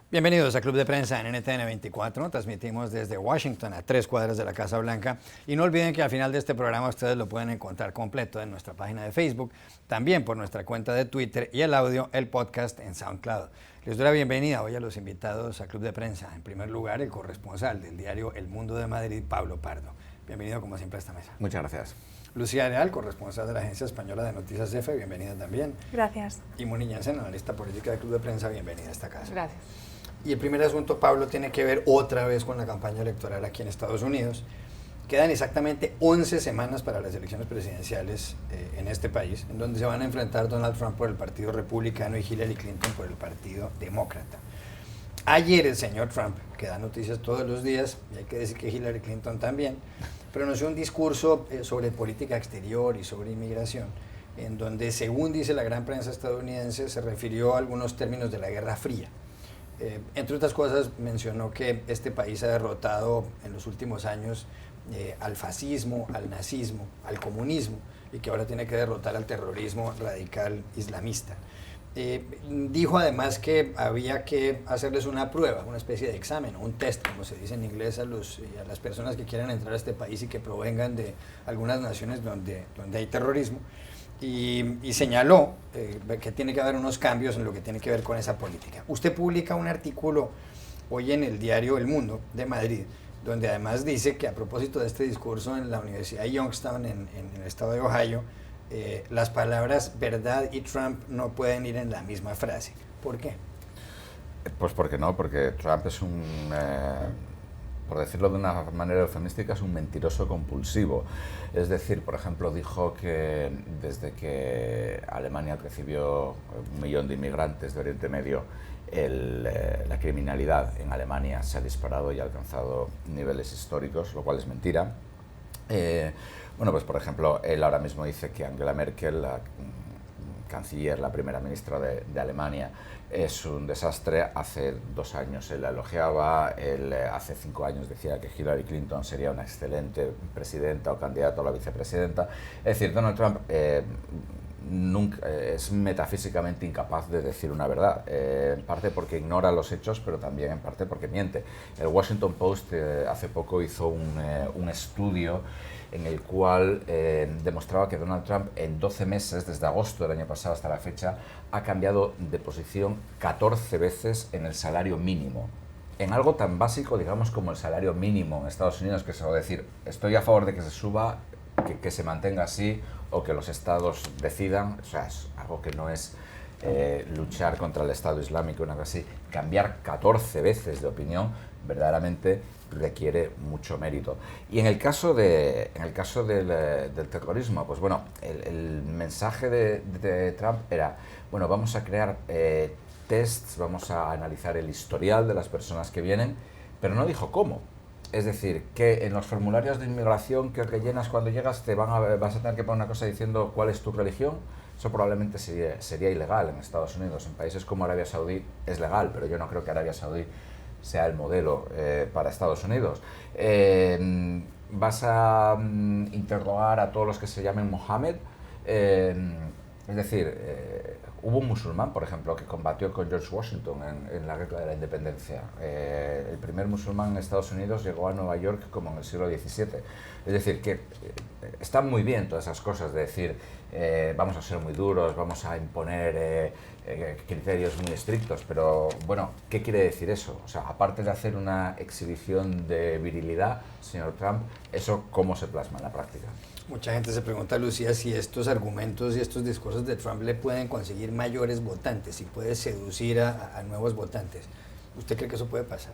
Bienvenidos a Club de Prensa en NTN 24. Transmitimos desde Washington a 3 cuadras de la Casa Blanca. Y no olviden que al final de este programa ustedes lo pueden encontrar completo en nuestra página de Facebook, también por nuestra cuenta de Twitter y el audio, el podcast en SoundCloud. Les doy la bienvenida hoy a los invitados a Club de Prensa. En primer lugar, el corresponsal del diario El Mundo de Madrid, Pablo Pardo. Bienvenido como siempre a esta mesa. Muchas gracias. Lucía Leal, corresponsal de la Agencia Española de Noticias EFE, bienvenida también. Gracias. Y Moni Jansen, analista política del Club de Prensa, bienvenida a esta casa. Gracias. Y el primer asunto, Pablo, tiene que ver otra vez con la campaña electoral aquí en Estados Unidos. Quedan exactamente 11 semanas para las elecciones presidenciales en este país, en donde se van a enfrentar Donald Trump por el Partido Republicano y Hillary Clinton por el Partido Demócrata. Ayer el señor Trump, que da noticias todos los días, y hay que decir que Hillary Clinton también, pronunció un discurso sobre política exterior y sobre inmigración, en donde, según dice la gran prensa estadounidense, se refirió a algunos términos de la Guerra Fría. Entre otras cosas, mencionó que este país ha derrotado en los últimos años al fascismo, al nazismo, al comunismo, y que ahora tiene que derrotar al terrorismo radical islamista. Dijo además que había que hacerles una prueba, una especie de examen, o un test, como se dice en inglés, a las personas que quieran entrar a este país y que provengan de algunas naciones donde hay terrorismo. Y señaló que tiene que haber unos cambios en lo que tiene que ver con esa política. Usted publica un artículo hoy en el diario El Mundo de Madrid, donde además dice que a propósito de este discurso en la Universidad de Youngstown, en el estado de Ohio, las palabras verdad y Trump no pueden ir en la misma frase. ¿Por qué? Pues porque no, porque Trump es por decirlo de una manera eufemística, es un mentiroso compulsivo. Es decir, por ejemplo, dijo que desde que Alemania recibió 1 millón de inmigrantes de Oriente Medio, la criminalidad en Alemania se ha disparado y ha alcanzado niveles históricos, lo cual es mentira. Bueno, pues por ejemplo, él ahora mismo dice que Angela Merkel, la canciller, la primera ministra de Alemania, es un desastre. Hace 2 años él la elogiaba, hace 5 años decía que Hillary Clinton sería una excelente presidenta o candidata a la vicepresidenta. Es decir, Donald Trump es metafísicamente incapaz de decir una verdad, en parte porque ignora los hechos, pero también en parte porque miente. El Washington Post hace poco hizo un estudio en el cual demostraba que Donald Trump en 12 meses, desde agosto del año pasado hasta la fecha, ha cambiado de posición 14 veces en el salario mínimo. En algo tan básico, digamos, como el salario mínimo en Estados Unidos, que se va a decir, estoy a favor de que se suba, que se mantenga así, o que los estados decidan. O sea, es algo que no es luchar contra el Estado Islámico, una cosa así. Cambiar 14 veces de opinión verdaderamente requiere mucho mérito. Y en el caso del terrorismo, pues bueno, el mensaje de Trump era, bueno, vamos a crear tests, vamos a analizar el historial de las personas que vienen, pero no dijo cómo. Es decir, que en los formularios de inmigración que rellenas cuando llegas vas a tener que poner una cosa diciendo cuál es tu religión. Eso probablemente sería ilegal en Estados Unidos. En países como Arabia Saudí es legal, pero yo no creo que Arabia Saudí sea el modelo para Estados Unidos. Vas a interrogar a todos los que se llamen Mohammed. Es decir, hubo un musulmán, por ejemplo, que combatió con George Washington en la guerra de la independencia. El primer musulmán en Estados Unidos llegó a Nueva York como en el siglo XVII. Es decir, que están muy bien todas esas cosas de decir, vamos a ser muy duros, vamos a imponer criterios muy estrictos, pero bueno, ¿qué quiere decir eso? O sea, aparte de hacer una exhibición de virilidad, señor Trump, ¿eso cómo se plasma en la práctica? Mucha gente se pregunta, Lucía, si estos argumentos y estos discursos de Trump le pueden conseguir mayores votantes, si puede seducir a nuevos votantes. ¿Usted cree que eso puede pasar?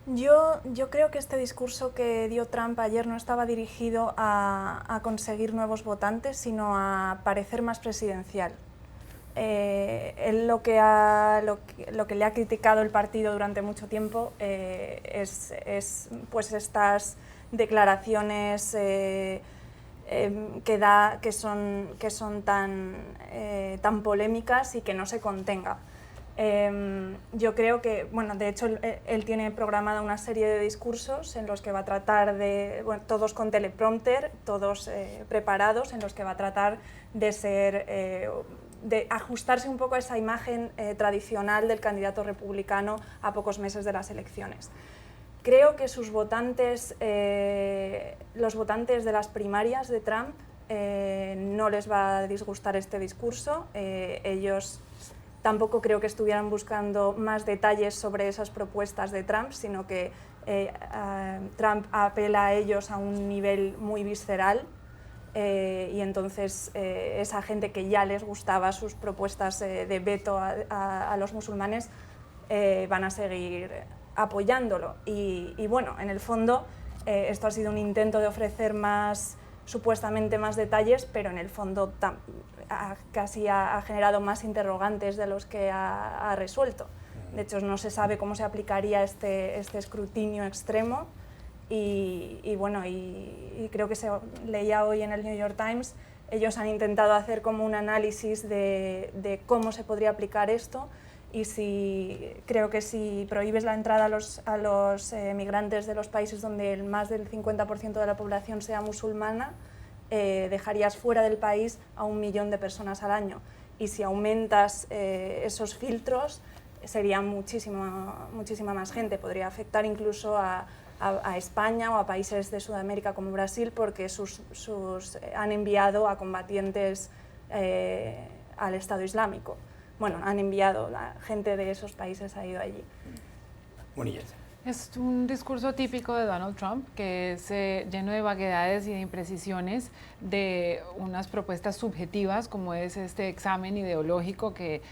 Yo creo que este discurso que dio Trump ayer no estaba dirigido a conseguir nuevos votantes, sino a parecer más presidencial. Él lo que le ha criticado el partido durante mucho tiempo es pues estas declaraciones que son tan polémicas y que no se contenga. Yo creo que, bueno, de hecho él tiene programada una serie de discursos en los que va a tratar de, bueno, todos con teleprompter, todos preparados, en los que va a tratar de ser de ajustarse un poco a esa imagen tradicional del candidato republicano a pocos meses de las elecciones. Creo que sus votantes, los votantes de las primarias de Trump, no les va a disgustar este discurso. Ellos tampoco creo que estuvieran buscando más detalles sobre esas propuestas de Trump, sino que Trump apela a ellos a un nivel muy visceral, y entonces esa gente que ya les gustaba sus propuestas de veto a los musulmanes van a seguir apoyándolo. Y bueno, en el fondo esto ha sido un intento de ofrecer supuestamente más detalles, pero en el fondo casi ha generado más interrogantes de los que ha resuelto. De hecho, no se sabe cómo se aplicaría este escrutinio extremo y bueno, y creo que se leía hoy en el New York Times, ellos han intentado hacer como un análisis de cómo se podría aplicar esto, y creo que si prohíbes la entrada a los migrantes de los países donde más del 50% de la población sea musulmana, dejarías fuera del país a 1 millón de personas al año. Y si aumentas esos filtros, sería muchísima más gente. Podría afectar incluso a España o a países de Sudamérica como Brasil, porque han enviado a combatientes al Estado Islámico. Bueno, han enviado, la gente de esos países ha ido allí. Bonillas. Es un discurso típico de Donald Trump, que es lleno de vaguedades y de imprecisiones, de unas propuestas subjetivas, como es este examen ideológico que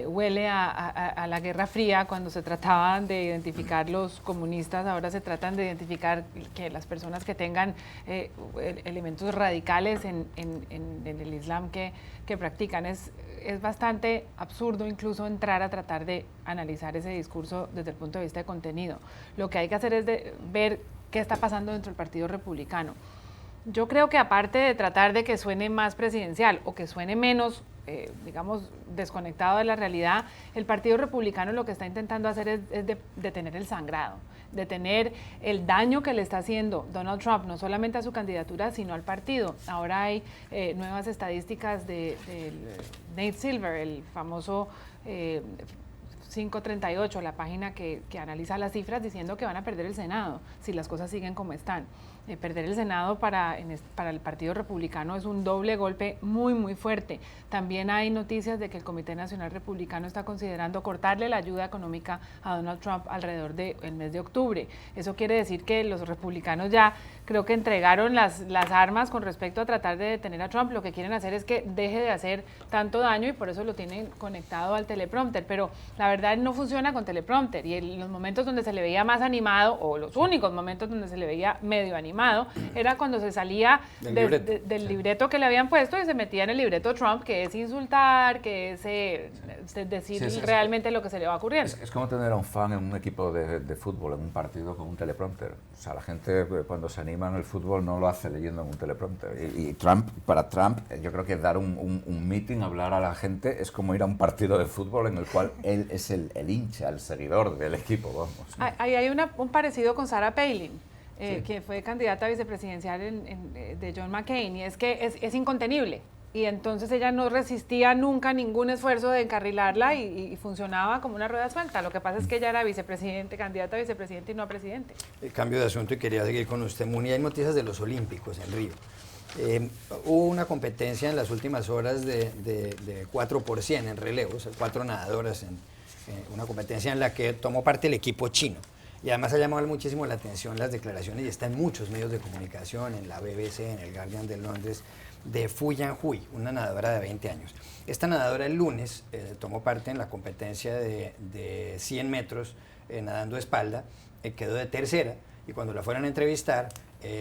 huele a la Guerra Fría, cuando se trataban de identificar los comunistas, ahora se tratan de identificar que las personas que tengan elementos radicales en el Islam que practican. Es bastante absurdo incluso entrar a tratar de analizar ese discurso desde el punto de vista de contenido. Lo que hay que hacer es ver qué está pasando dentro del Partido Republicano. Yo creo que aparte de tratar de que suene más presidencial o que suene menos, digamos, desconectado de la realidad, el Partido Republicano lo que está intentando hacer es detener el sangrado, detener el daño que le está haciendo Donald Trump, no solamente a su candidatura, sino al partido. Ahora hay nuevas estadísticas de Nate Silver, el famoso 538, la página que analiza las cifras, diciendo que van a perder el Senado si las cosas siguen como están. Perder el Senado para el Partido Republicano es un doble golpe muy fuerte. También hay noticias de que el Comité Nacional Republicano está considerando cortarle la ayuda económica a Donald Trump alrededor del mes de octubre. Eso quiere decir que los republicanos ya creo que entregaron las armas con respecto a tratar de detener a Trump. Lo que quieren hacer es que deje de hacer tanto daño, y por eso lo tienen conectado al teleprompter, pero la verdad no funciona con teleprompter, y en los momentos donde se le veía más animado, o los únicos momentos donde se le veía medio animado, era cuando se salía del libreto que le habían puesto y se metía en el libreto Trump, que es insultar, que es decir realmente lo que se le va ocurriendo. Es como tener a un fan en un equipo de fútbol, en un partido con un teleprompter. O sea, la gente cuando se anima en el fútbol no lo hace leyendo en un teleprompter. Y para Trump, yo creo que dar un meeting, hablar a la gente, es como ir a un partido de fútbol en el cual él es el hincha, el seguidor del equipo, vamos. Hay un parecido con Sarah Palin, que fue candidata vicepresidencial de John McCain, y es que es incontenible, y entonces ella no resistía nunca ningún esfuerzo de encarrilarla y funcionaba como una rueda suelta. Lo que pasa es que ella era candidata a vicepresidente y no a presidente. El cambio de asunto, y quería seguir con usted, Muni. Hay noticias de los Olímpicos en Río. Hubo una competencia en las últimas horas de 4x100 en relevos, 4 nadadoras, una competencia en la que tomó parte el equipo chino. Y además ha llamado muchísimo la atención las declaraciones, y está en muchos medios de comunicación, en la BBC, en el Guardian de Londres, de Fu Yanhui, una nadadora de 20 años. Esta nadadora el lunes tomó parte en la competencia de 100 metros nadando espalda, quedó de tercera, y cuando la fueron a entrevistar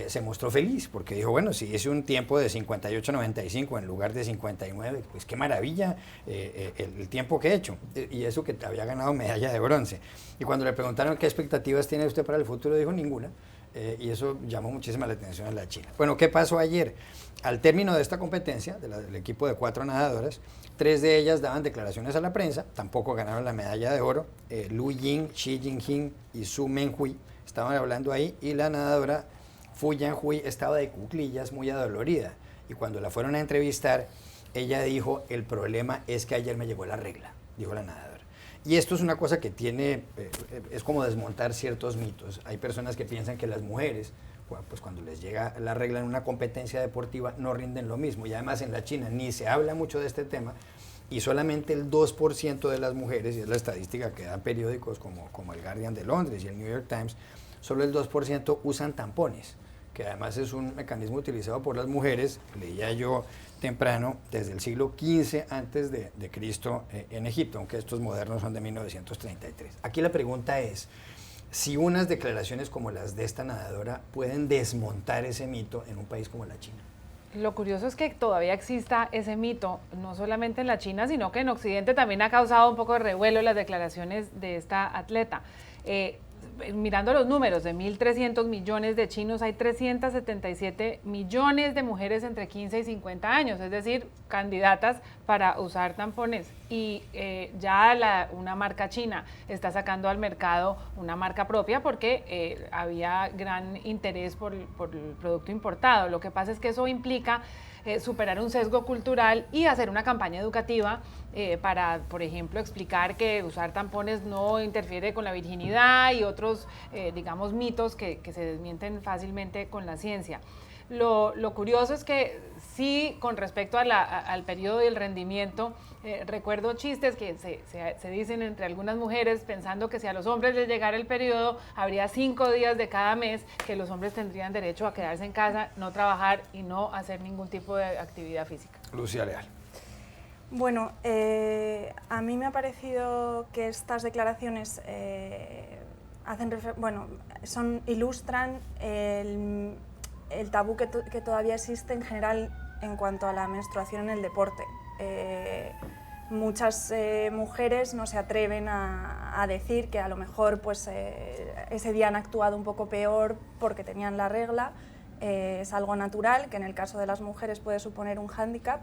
se mostró feliz, porque dijo, bueno, si hice un tiempo de 58.95 en lugar de 59, pues qué maravilla el tiempo que he hecho, y eso que había ganado medalla de bronce. Y cuando le preguntaron qué expectativas tiene usted para el futuro, dijo ninguna, y eso llamó muchísima la atención en la China. Bueno, ¿qué pasó ayer? Al término de esta competencia, del equipo de 4 nadadoras, 3 de ellas daban declaraciones a la prensa, tampoco ganaron la medalla de oro. Lu Ying, Shi Jinping y Su Menhui estaban hablando ahí, y la nadadora Fu Yanhui estaba de cuclillas, muy adolorida, y cuando la fueron a entrevistar, ella dijo, el problema es que ayer me llegó la regla, dijo la nadadora. Y esto es una cosa que tiene, es como desmontar ciertos mitos. Hay personas que piensan que las mujeres, pues cuando les llega la regla en una competencia deportiva, no rinden lo mismo. Y además en la China ni se habla mucho de este tema, y solamente el 2% de las mujeres, y es la estadística que dan periódicos como el Guardian de Londres y el New York Times, solo el 2% usan tampones, que además es un mecanismo utilizado por las mujeres, leía yo temprano, desde el siglo XV antes de Cristo en Egipto, aunque estos modernos son de 1933. Aquí la pregunta es, si unas declaraciones como las de esta nadadora pueden desmontar ese mito en un país como la China. Lo curioso es que todavía exista ese mito, no solamente en la China, sino que en Occidente también ha causado un poco de revuelo las declaraciones de esta atleta. Mirando los números, de 1.300 millones de chinos, hay 377 millones de mujeres entre 15 y 50 años, es decir, candidatas para usar tampones. Y ya una marca china está sacando al mercado una marca propia porque había gran interés por el producto importado. Lo que pasa es que eso implica superar un sesgo cultural y hacer una campaña educativa para, por ejemplo, explicar que usar tampones no interfiere con la virginidad y otros, digamos, mitos que se desmienten fácilmente con la ciencia. Lo curioso es que sí, con respecto al periodo y el rendimiento, recuerdo chistes que se dicen entre algunas mujeres pensando que si a los hombres les llegara el periodo, habría 5 días de cada mes que los hombres tendrían derecho a quedarse en casa, no trabajar y no hacer ningún tipo de actividad física. Lucía Leal. Bueno, a mí me ha parecido que estas declaraciones ilustran el tabú que todavía existe en general en cuanto a la menstruación en el deporte. Muchas mujeres no se atreven a decir que a lo mejor pues, ese día han actuado un poco peor porque tenían la regla. Es algo natural, que en el caso de las mujeres puede suponer un hándicap.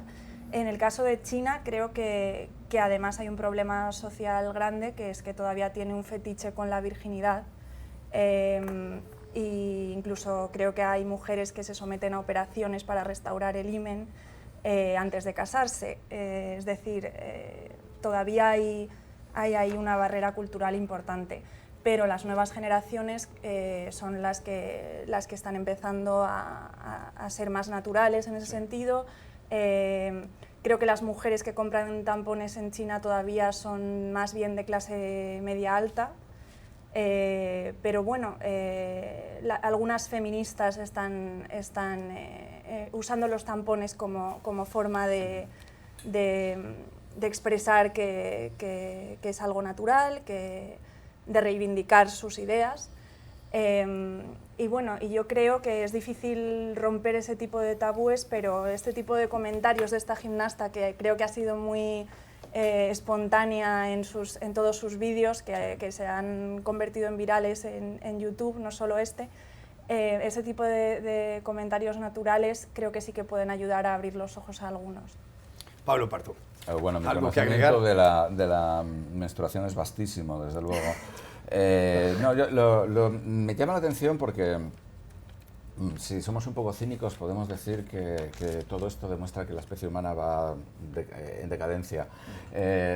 En el caso de China creo que además hay un problema social grande, que es que todavía tiene un fetiche con la virginidad. Y incluso creo que hay mujeres que se someten a operaciones para restaurar el himen antes de casarse. Es decir, todavía hay una barrera cultural importante, pero las nuevas generaciones son las que están empezando a ser más naturales en ese sentido. Creo que las mujeres que compran tampones en China todavía son más bien de clase media alta. Pero bueno, algunas feministas están usando los tampones como forma de expresar que es algo natural, de reivindicar sus ideas. Y bueno, y yo creo que es difícil romper ese tipo de tabúes, pero este tipo de comentarios de esta gimnasta, que creo que ha sido muy espontánea en todos sus vídeos, que se han convertido en virales en YouTube, no solo ese tipo de comentarios naturales creo que sí que pueden ayudar a abrir los ojos a algunos. Pablo Parto. Bueno, mi conocimiento de la menstruación es vastísimo, desde luego. Me llama la atención porque si somos un poco cínicos podemos decir que todo esto demuestra que la especie humana va en decadencia.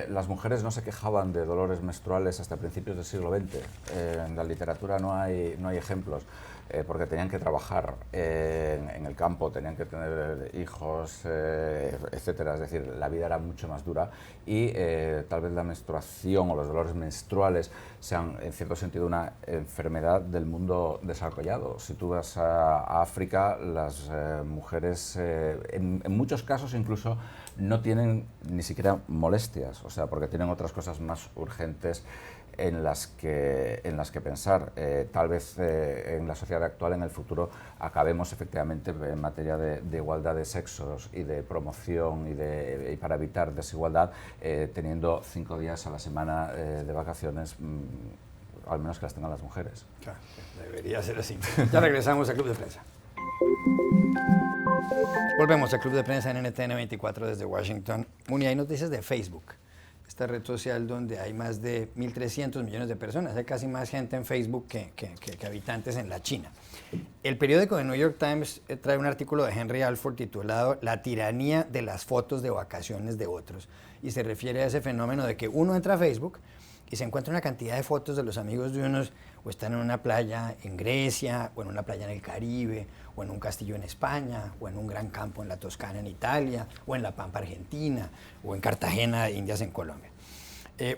Las mujeres no se quejaban de dolores menstruales hasta principios del siglo XX. En la literatura no hay ejemplos. Porque tenían que trabajar en el campo, tenían que tener hijos, etcétera. Es decir, la vida era mucho más dura y tal vez la menstruación o los dolores menstruales sean, en cierto sentido, una enfermedad del mundo desarrollado. Si tú vas a África, las mujeres, en muchos casos incluso, no tienen ni siquiera molestias, o sea, porque tienen otras cosas más urgentes en las que pensar. Tal vez en la sociedad actual, en el futuro, acabemos efectivamente en materia de igualdad de sexos y de promoción y para evitar desigualdad, teniendo 5 días a la semana de vacaciones, al menos que las tengan las mujeres. Claro, debería ser así. Ya regresamos al Club de Prensa. Volvemos al Club de Prensa en NTN 24 desde Washington. Muni, hay noticias de Facebook. esta red social donde hay más de 1.300 millones de personas. Hay casi más gente en Facebook que habitantes en la China. El periódico de New York Times trae un artículo de Henry Alford titulado La tiranía de las fotos de vacaciones de otros, y se refiere a ese fenómeno de que uno entra a Facebook y se encuentra una cantidad de fotos de los amigos de unos, o están en una playa en Grecia, o en una playa en el Caribe, o en un castillo en España, o en un gran campo en la Toscana en Italia, o en La Pampa Argentina, o en Cartagena de Indias en Colombia.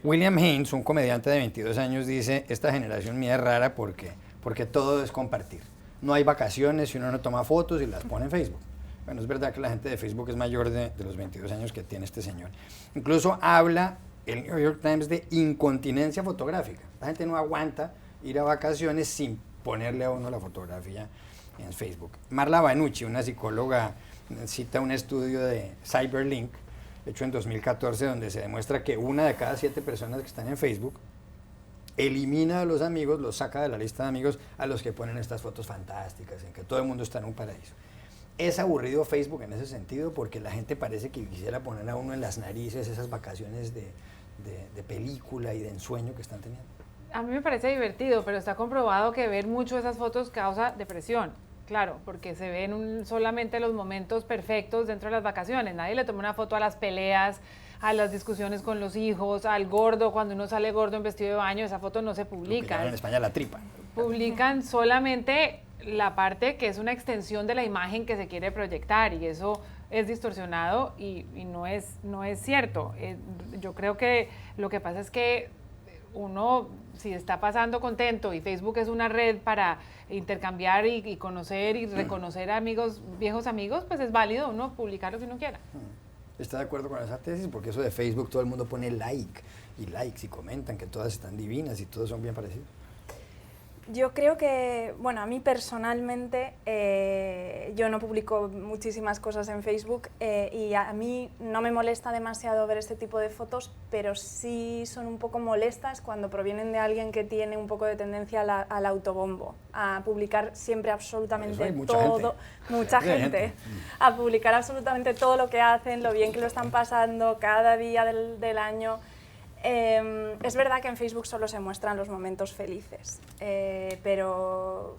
William Haynes, un comediante de 22 años, dice, esta generación mía es rara porque todo es compartir. No hay vacaciones si uno no toma fotos y las pone en Facebook. Bueno, es verdad que la gente de Facebook es mayor de los 22 años que tiene este señor. Incluso habla el New York Times de incontinencia fotográfica. La gente no aguanta ir a vacaciones sin ponerle a uno la fotografía en Facebook. Marla Banucci, una psicóloga, cita un estudio de Cyberlink, hecho en 2014, donde se demuestra que 1 de cada 7 personas que están en Facebook elimina a los amigos, los saca de la lista de amigos a los que ponen estas fotos fantásticas, en que todo el mundo está en un paraíso. Es aburrido Facebook en ese sentido porque la gente parece que quisiera poner a uno en las narices esas vacaciones de película y de ensueño que están teniendo. A mí me parece divertido, pero está comprobado que ver mucho esas fotos causa depresión. Claro, porque se ven solamente los momentos perfectos dentro de las vacaciones. Nadie le toma una foto a las peleas, a las discusiones con los hijos, al gordo, cuando uno sale gordo en vestido de baño, esa foto no se publica. En España la tripa. Publican solamente la parte que es una extensión de la imagen que se quiere proyectar, y eso es distorsionado y no es cierto. Yo creo que lo que pasa es que uno, si está pasando contento y Facebook es una red para intercambiar y conocer y reconocer amigos, viejos amigos, pues es válido uno publicar lo que uno quiera. ¿Está de acuerdo con esa tesis? Porque eso de Facebook todo el mundo pone like y likes y comentan que todas están divinas y todos son bien parecidos. Yo creo que, bueno, a mí personalmente, yo no publico muchísimas cosas en Facebook y a mí no me molesta demasiado ver este tipo de fotos, pero sí son un poco molestas cuando provienen de alguien que tiene un poco de tendencia al autobombo, a publicar siempre absolutamente todo, mucha gente, a publicar absolutamente todo lo que hacen, lo bien que lo están pasando cada día del año. Es verdad que en Facebook solo se muestran los momentos felices, pero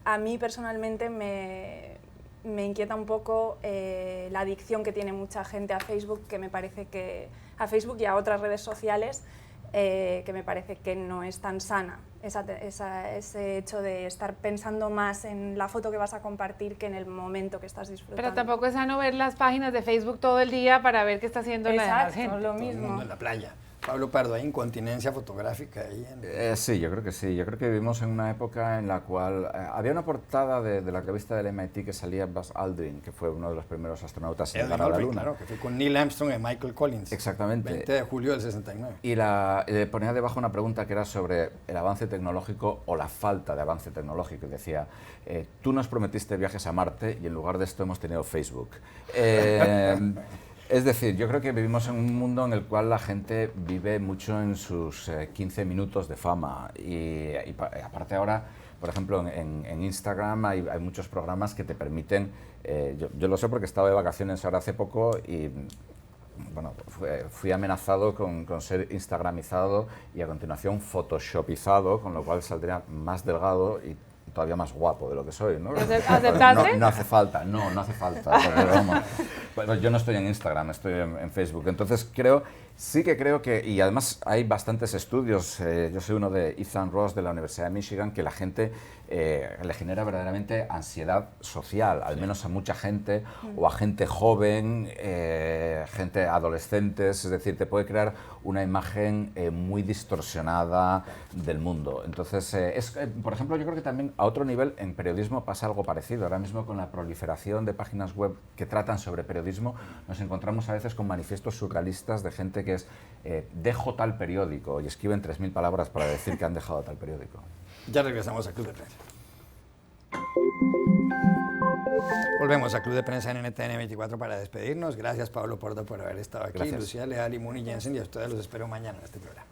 a mí personalmente me inquieta un poco la adicción que tiene mucha gente a Facebook, que me parece que a Facebook y a otras redes sociales, que me parece que no es tan sana, ese hecho de estar pensando más en la foto que vas a compartir que en el momento que estás disfrutando. Pero tampoco es sano ver las páginas de Facebook todo el día para ver qué está haciendo la demás gente. Lo mismo. Todo el mundo en la playa. Pablo Pardo, ¿hay incontinencia fotográfica ahí? Sí, yo creo que sí. Yo creo que vivimos en una época en la cual había una portada de la revista del MIT que salía Buzz Aldrin, que fue uno de los primeros astronautas en llegar a la Luna. Claro, que fue con Neil Armstrong y Michael Collins. Exactamente. 20 de julio del 69. Y le ponía debajo una pregunta que era sobre el avance tecnológico o la falta de avance tecnológico. Y decía, tú nos prometiste viajes a Marte y en lugar de esto hemos tenido Facebook. Es decir, yo creo que vivimos en un mundo en el cual la gente vive mucho en sus 15 minutos de fama y aparte ahora, por ejemplo, en Instagram hay muchos programas que te permiten, yo lo sé porque estaba de vacaciones ahora hace poco y bueno, fui amenazado con ser instagramizado y a continuación photoshopizado, con lo cual saldría más delgado y todavía más guapo de lo que soy, ¿no? ¿Aceptaste? No hace falta, no hace falta. Bueno, yo no estoy en Instagram, estoy en Facebook. Entonces sí que creo que, y además hay bastantes estudios, yo soy uno de Ethan Ross de la Universidad de Michigan, que la gente le genera verdaderamente ansiedad social, al menos a mucha gente, o a gente joven, gente adolescentes, es decir, te puede crear una imagen muy distorsionada del mundo. Entonces, por ejemplo, yo creo que también a otro nivel en periodismo pasa algo parecido. Ahora mismo con la proliferación de páginas web que tratan sobre periodismo, nos encontramos a veces con manifiestos surrealistas de gente que es dejo tal periódico y escriben 3.000 palabras para decir que han dejado tal periódico. Ya regresamos a Club de Prensa. Volvemos a Club de Prensa en NTN 24 para despedirnos. Gracias, Pablo Pardo, por haber estado aquí. Gracias. Lucía Leal y Muni Jensen, y a ustedes los espero mañana en este programa.